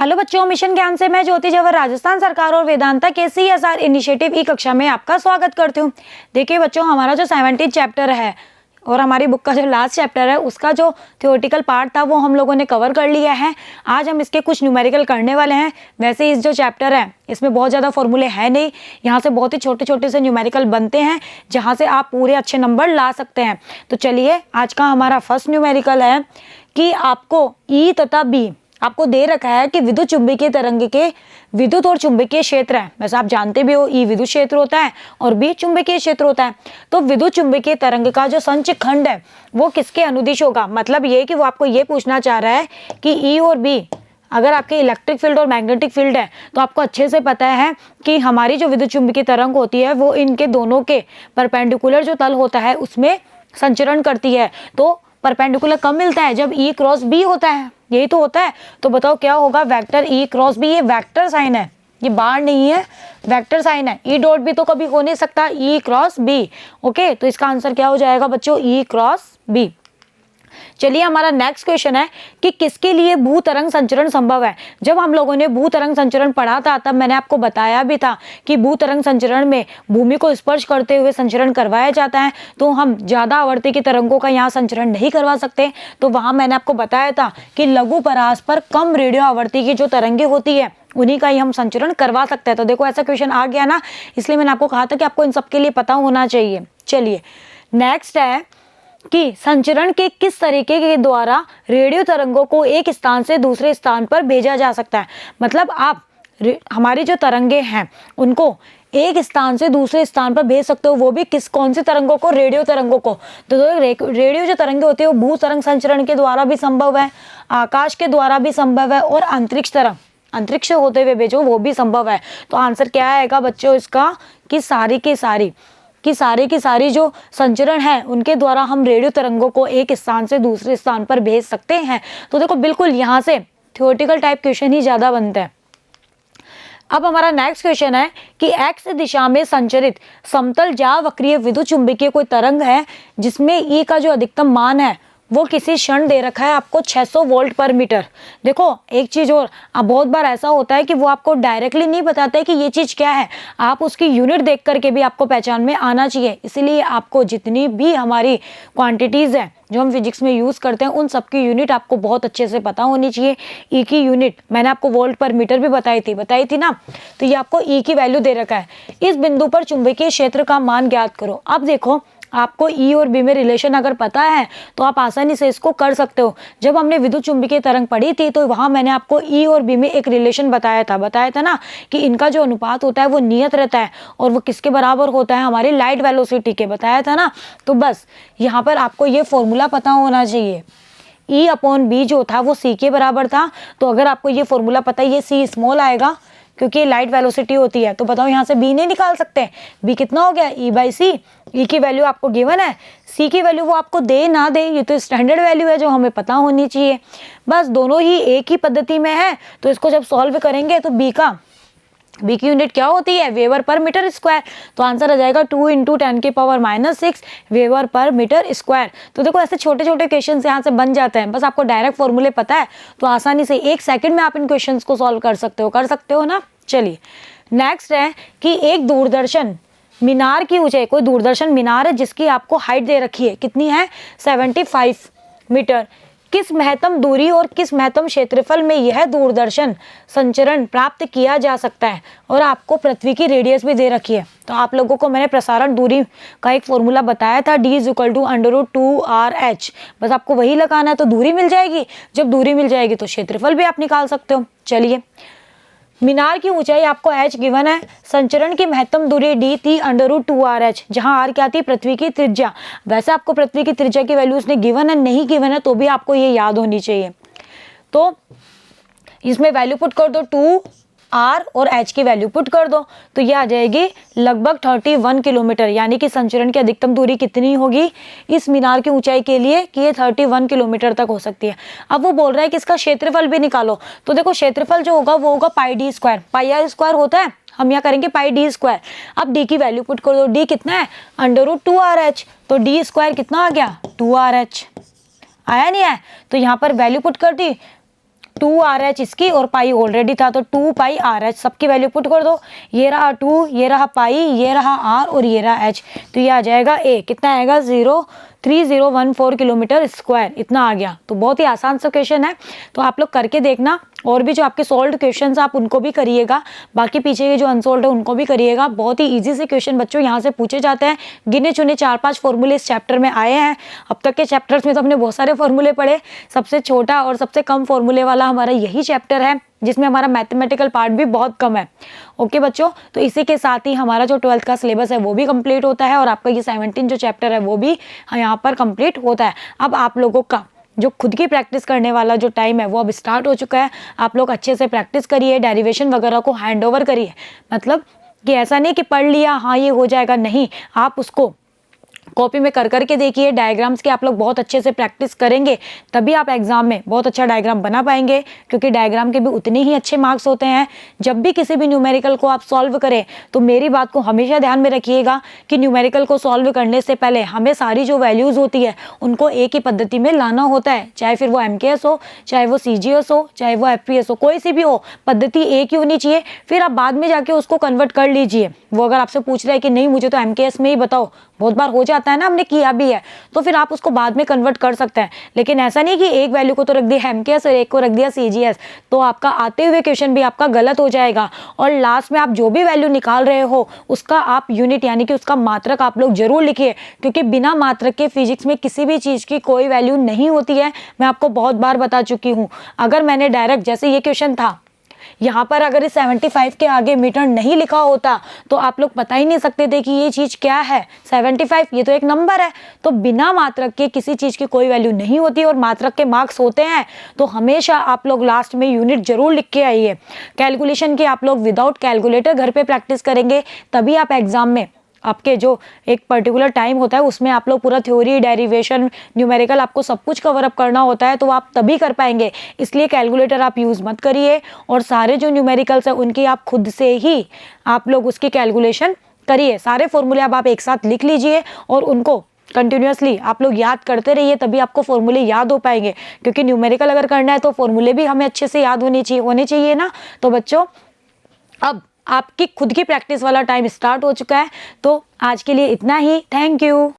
Hello बच्चों, mission ज्ञान से मैं ज्योति जवर राजस्थान सरकार और वेदांता के CSR इनिशिएटिव ई कक्षा में आपका स्वागत करती हूँ। देखिए बच्चों, हमारा जो 17 चैप्टर है और हमारी बुक का जो लास्ट चैप्टर है उसका जो थियोरेटिकल पार्ट था वो हम लोगों ने कवर कर लिया है। आज हम इसके कुछ न्यूमेरिकल करने वाले हैं। वैसे इस जो चैप्टर है इसमें बहुत ज़्यादा फॉर्मूले हैं नहीं, यहाँ से बहुत ही छोटे छोटे से न्यूमेरिकल बनते हैं जहाँ से आप पूरे अच्छे नंबर ला सकते हैं। तो चलिए, आज का हमारा फर्स्ट न्यूमेरिकल है कि आपको ई तथा बी आपको दे रखा है कि विद्युत चुंबकीय तरंग के विद्युत और चुंबकीय क्षेत्र है। वैसे आप जानते भी हो, ई विद्युत क्षेत्र होता है और बी चुंबकीय क्षेत्र होता है। तो विद्युत चुंबकीय तरंग का जो संच खंड है वो किसके अनुदिश होगा। मतलब ये कि वो आपको ये पूछना चाह रहा है कि ई और बी अगर आपके इलेक्ट्रिक फील्ड और मैग्नेटिक फील्ड है तो आपको अच्छे से पता है कि हमारी जो विद्युत चुंबकीय तरंग होती है वो इनके दोनों के परपेंडिकुलर जो तल होता है उसमें संचरण करती है। तो परपेंडिकुलर कब मिलता है? जब ई क्रॉस बी होता है, यही तो होता है। तो बताओ क्या होगा? Vector A cross B. ये वेक्टर साइन है, ये बार नहीं है, वेक्टर साइन है। ई डॉट बी तो कभी हो नहीं सकता, ई क्रॉस बी। ओके, तो इसका आंसर क्या हो जाएगा बच्चों? ई क्रॉस बी। चलिए, हमारा नेक्स्ट क्वेश्चन है कि किसके लिए भूतरंग संचरण संभव है। जब हम लोगों ने भूतरंग संचरण पढ़ा था तब मैंने आपको बताया भी था कि भूतरंग संचरण में भूमि को स्पर्श करते हुए संचरण करवाया जाता है। तो हम ज्यादा आवर्ती की तरंगों का यहाँ संचरण नहीं करवा सकते। तो वहां मैंने आपको बताया था कि लघु परास पर कम रेडियो आवर्ती की जो तरंगे होती है उन्हीं का ही हम संचरण करवा सकते हैं। तो देखो, ऐसा क्वेश्चन आ गया ना, इसलिए मैंने आपको कहा था कि आपको इन सबके लिए पता होना चाहिए। चलिए, नेक्स्ट है कि संचरण के किस तरीके के द्वारा रेडियो तरंगों को एक स्थान से दूसरे स्थान पर भेजा जा सकता है। मतलब आप हमारी जो तरंगे हैं उनको एक स्थान से दूसरे स्थान पर भेज सकते हो, वो भी कौन सी तरंगों को? रेडियो तरंगों को। तो रेडियो जो तरंगे होती है वो भू तरंग संचरण के द्वारा भी संभव है, आकाश के द्वारा भी संभव है और अंतरिक्ष तरंग, अंतरिक्ष से होते हुए भेजो वो भी संभव है। तो आंसर क्या आएगा बच्चों इसका? कि सारी की सारी जो संचरण है उनके द्वारा हम रेडियो तरंगों को एक स्थान से दूसरे स्थान पर भेज सकते हैं। तो देखो, बिल्कुल यहाँ से थ्योरेटिकल टाइप क्वेश्चन ही ज्यादा बनते हैं। अब हमारा नेक्स्ट क्वेश्चन है कि एक्स दिशा में संचरित समतल ज्यावक्रीय विद्युत चुंबकीय कोई तरंग है जिसमें ई का जो अधिकतम मान है वो किसी क्षण दे रखा है आपको 600 वोल्ट पर मीटर। देखो, एक चीज और, अब बहुत बार ऐसा होता है कि वो आपको डायरेक्टली नहीं बताते है कि ये चीज क्या है, आप उसकी यूनिट देख करके भी आपको पहचान में आना चाहिए। इसीलिए आपको जितनी भी हमारी क्वांटिटीज है जो हम फिजिक्स में यूज करते हैं उन सबकी यूनिट आपको बहुत अच्छे से पता होनी चाहिए। ई की यूनिट मैंने आपको वोल्ट पर मीटर भी बताई थी ना। तो ये आपको ई की वैल्यू दे रखा है। इस बिंदु पर चुंबकीय क्षेत्र का मान ज्ञात करो। अब देखो, आपको ई और बी में रिलेशन अगर पता है तो आप आसानी से इसको कर सकते हो। जब हमने विद्युत चुंबकीय तरंग पढ़ी थी तो वहां मैंने आपको ई और बी में एक रिलेशन बताया था ना कि इनका जो अनुपात होता है वो नियत रहता है और वो किसके बराबर होता है? हमारी लाइट वेलोसिटी के, बताया था ना। तो बस यहाँ पर आपको ये फॉर्मूला पता होना चाहिए। ई अपॉन बी जो था वो सी के बराबर था। तो अगर आपको ये फॉर्मूला पता है, ये सी स्मॉल आएगा क्योंकि लाइट वेलोसिटी होती है। तो बताओ, यहाँ से बी नहीं निकाल सकते? बी कितना हो गया? ई बाई सी। ई की वैल्यू आपको गिवन है, सी की वैल्यू वो आपको दे ना दे ये तो स्टैंडर्ड वैल्यू है जो हमें पता होनी चाहिए। बस दोनों ही एक ही पद्धति में है तो इसको जब सॉल्व करेंगे तो बी की यूनिट क्या होती है? Weber per metre square. तो आंसर आ जाएगा 2 × 10⁻⁻6 वेबर पर मीटर स्क्वायर। तो देखो, ऐसे छोटे छोटे क्वेश्चन यहाँ से बन जाते हैं। बस आपको डायरेक्ट फॉर्मूले पता है तो आसानी से 1 सेकंड में आप इन क्वेश्चन को सॉल्व कर सकते हो ना। चलिए, नेक्स्ट है कि एक दूरदर्शन मीनार की ऊंचाई, कोई दूरदर्शन मीनार है जिसकी आपको हाइट दे रखी है, कितनी है? 75 मीटर। किस महत्तम दूरी और किस महत्तम क्षेत्रफल में यह दूरदर्शन संचरण प्राप्त किया जा सकता है? और आपको पृथ्वी की रेडियस भी दे रखी है। तो आप लोगों को मैंने प्रसारण दूरी का एक फॉर्मूला बताया था, D = √2RH। बस आपको वही लगाना है तो दूरी मिल जाएगी। जब दूरी मिल जाएगी तो क्षेत्रफल भी आप निकाल सकते हो। चलिए, मीनार की ऊंचाई आपको h गिवन है, संचरण की महत्तम दूरी d थी √2RH, जहां r क्या थी? पृथ्वी की त्रिज्या। वैसे आपको पृथ्वी की त्रिज्या की वैल्यू उसने गिवन है, नहीं गिवन है तो भी आपको ये याद होनी चाहिए। तो इसमें वैल्यू पुट कर दो, 2r और h की वैल्यू पुट कर दो तो ये आ जाएगी लगभग 31 किलोमीटर। यानी कि संचरण की अधिकतम दूरी कितनी होगी इस मीनार की ऊंचाई के लिए कि ये 31 किलोमीटर तक हो सकती है। अब वो बोल रहा है कि इसका क्षेत्रफल भी निकालो। तो देखो, क्षेत्रफल जो होगा वो होगा πd²। पाई स्क्वायर होता है, हम यहाँ करेंगे πd²। अब d की वैल्यू पुट कर दो, d कितना है? √2RH। तो d² कितना आ गया? 2RH। आया नहीं है? तो यहाँ पर वैल्यू पुट कर दी, 2RH इसकी और पाई ऑलरेडी था, तो 2πRH सबकी वैल्यू पुट कर दो। ये रहा 2, ये रहा पाई, ये रहा R और ये रहा H, तो ये आ जाएगा A। कितना आएगा? 03014 किलोमीटर स्क्वायर, इतना आ गया। तो बहुत ही आसान सा क्वेश्चन है, तो आप लोग करके देखना। और भी जो आपके सॉल्व्ड क्वेश्चंस आप उनको भी करिएगा, बाकी पीछे के जो अनसॉल्व्ड है उनको भी करिएगा। बहुत ही इजी से क्वेश्चन बच्चों यहाँ से पूछे जाते हैं। गिने चुने 4-5 फॉर्मूले इस चैप्टर में आए हैं। अब तक के चैप्टर्स में तो हमने बहुत सारे फॉर्मूले पढ़े, सबसे छोटा और सबसे कम फॉर्मूले वाला हमारा यही चैप्टर है, जिसमें हमारा मैथमेटिकल पार्ट भी बहुत कम है। ओके बच्चों, तो इसी के साथ ही हमारा जो 12th का सिलेबस है वो भी कंप्लीट होता है और आपका ये 17 जो चैप्टर है वो भी यहाँ पर कंप्लीट होता है। अब आप लोगों का जो खुद की प्रैक्टिस करने वाला जो टाइम है वो अब स्टार्ट हो चुका है। आप लोग अच्छे से प्रैक्टिस करिए, डेरिवेशन वगैरह को हैंड ओवर करिए। मतलब कि ऐसा नहीं कि पढ़ लिया हाँ ये हो जाएगा, नहीं, आप उसको कॉपी में कर करके देखिए। डायग्राम्स की आप लोग बहुत अच्छे से प्रैक्टिस करेंगे तभी आप एग्जाम में बहुत अच्छा डायग्राम बना पाएंगे, क्योंकि डायग्राम के भी उतने ही अच्छे मार्क्स होते हैं। जब भी किसी भी न्यूमेरिकल को आप सॉल्व करें तो मेरी बात को हमेशा ध्यान में रखिएगा कि न्यूमेरिकल को सॉल्व करने से पहले हमें सारी जो वैल्यूज़ होती है उनको एक ही पद्धति में लाना होता है, चाहे फिर वो MKS हो, चाहे वो CGS हो, चाहे वो FPS हो, कोई सी भी हो, पद्धति एक ही होनी चाहिए। फिर आप बाद में जाके उसको कन्वर्ट कर लीजिए। वो अगर आपसे पूछ रहा है कि नहीं मुझे तो MKS में ही बताओ, बहुत बार हो जाता है ना, हमने किया भी है, तो फिर आप उसको बाद में कन्वर्ट कर सकते हैं। लेकिन ऐसा नहीं कि एक वैल्यू को तो रख दिया MKS और एक को रख दिया CGS, तो आपका आते हुए क्वेश्चन भी आपका गलत हो जाएगा। और लास्ट में आप जो भी वैल्यू निकाल रहे हो उसका आप यूनिट यानी कि उसका मात्रक आप लोग जरूर लिखिए, क्योंकि बिना मात्रक के फिजिक्स में किसी भी चीज़ की कोई वैल्यू नहीं होती है। मैं आपको बहुत बार बता चुकी हूँ। अगर मैंने डायरेक्ट, जैसे ये क्वेश्चन था, यहाँ पर अगर इस 75 के आगे मीटर नहीं लिखा होता तो आप लोग बता ही नहीं सकते थे कि ये चीज़ क्या है। 75 ये तो एक नंबर है, तो बिना मात्रक के किसी चीज़ की कोई वैल्यू नहीं होती और मात्रक के मार्क्स होते हैं। तो हमेशा आप लोग लास्ट में यूनिट जरूर लिख के आइए। कैलकुलेशन की आप लोग विदाउट कैलकुलेटर घर पे प्रैक्टिस करेंगे तभी आप एग्जाम में, आपके जो एक पर्टिकुलर टाइम होता है उसमें आप लोग पूरा थ्योरी, डेरिवेशन, न्यूमेरिकल आपको सब कुछ कवर अप करना होता है, तो आप तभी कर पाएंगे। इसलिए कैलकुलेटर आप यूज़ मत करिए और सारे जो न्यूमेरिकल्स हैं उनकी आप खुद से ही आप लोग उसकी कैलकुलेशन करिए। सारे फॉर्मूले आप एक साथ लिख लीजिए और उनको कंटिन्यूसली आप लोग याद करते रहिए, तभी आपको फॉर्मूले याद हो पाएंगे। क्योंकि न्यूमेरिकल अगर करना है तो फॉर्मूले भी हमें अच्छे से याद होने चाहिए ना। तो बच्चों, अब आपकी खुद की प्रैक्टिस वाला टाइम स्टार्ट हो चुका है, तो आज के लिए इतना ही। Thank you.